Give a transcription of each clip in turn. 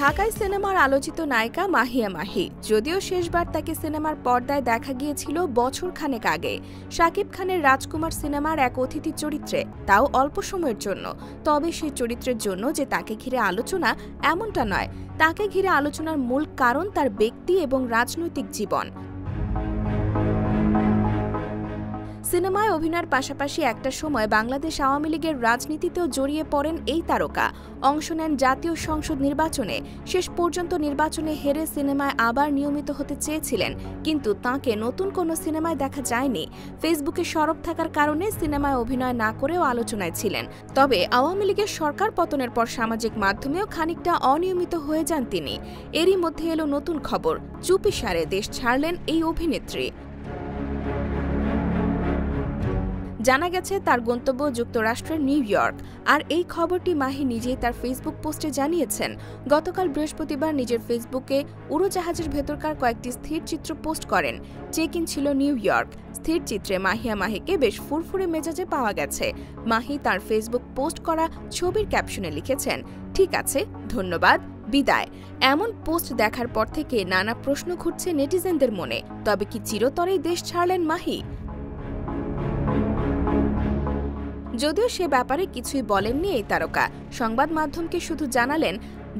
ঢাকায় সিনেমার আলোচিত নায়িকা মাহিয়া মাহি। যদিও শেষবার তাকে সিনেমার পর্দায় দেখা গিয়েছিল বছর খানেক আগে শাকিব খানের রাজকুমার সিনেমার এক অতিথি চরিত্রে, তাও অল্প সময়ের জন্য। তবে সেই চরিত্রের জন্য যে তাকে ঘিরে আলোচনা এমনটা নয়, তাকে ঘিরে আলোচনার মূল কারণ তার ব্যক্তি এবং রাজনৈতিক জীবন। সিনেমায় অভিনয়ের পাশাপাশি একটা সময় বাংলাদেশ আওয়ামী লীগের রাজনীতিতেও জড়িয়ে পড়েন এই তারকা। অংশ নেন জাতীয় সংসদ নির্বাচনে। শেষ পর্যন্ত নির্বাচনে হেরে সিনেমায় আবার নিয়মিত হতে চেয়েছিলেন, কিন্তু তাঁকে নতুন কোনো সিনেমায় দেখা যায়নি। ফেসবুকে সরব থাকার কারণে সিনেমায় অভিনয় না করেও আলোচনায় ছিলেন। তবে আওয়ামী লীগের সরকার পতনের পর সামাজিক মাধ্যমেও খানিকটা অনিয়মিত হয়ে যান তিনি। এরই মধ্যে এলো নতুন খবর, চুপিসারে দেশ ছাড়লেন এই অভিনেত্রী। জানা গেছে তার গন্তব্য যুক্তরাষ্ট্রের নিউ ইয়র্ক। আর এই খবরটি মাহি নিজেই তার ফেসবুক পোস্টে জানিয়েছেন। গতকাল বৃহস্পতিবার নিজের ফেসবুকে উড়োজাহাজের ভেতরকার কয়েকটি স্থির চিত্র পোস্ট করেন। চেক ইন ছিল নিউ ইয়র্ক। স্থির চিত্রে মাহিয়া মাহিকে বেশ ফুরফুরে মেজাজে পাওয়া গেছে। মাহি তার ফেসবুক পোস্ট করা ছবির ক্যাপশনে লিখেছেন, ঠিক আছে, ধন্যবাদ, বিদায়। এমন পোস্ট দেখার পর থেকে নানা প্রশ্ন ঘুরছে নেটিজেনদের মনে। তবে কি চিরতরেই দেশ ছাড়লেন মাহি? যদিও সে ব্যাপারে কিছুই বলেননি এই তারকা। সংবাদ মাধ্যমকে শুধু জানালেন,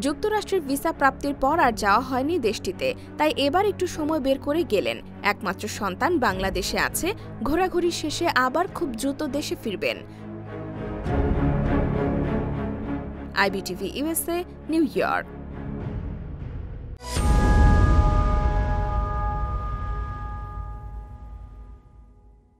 যুক্তরাষ্ট্রের ভিসা প্রাপ্তির পর আর যাওয়া হয়নি দেশটিতে, তাই এবার একটু সময় বের করে গেলেন। একমাত্র সন্তান বাংলাদেশে আছে, ঘোরাঘুরি শেষে আবার খুব দ্রুত দেশে ফিরবেন। IBTV USA, new York.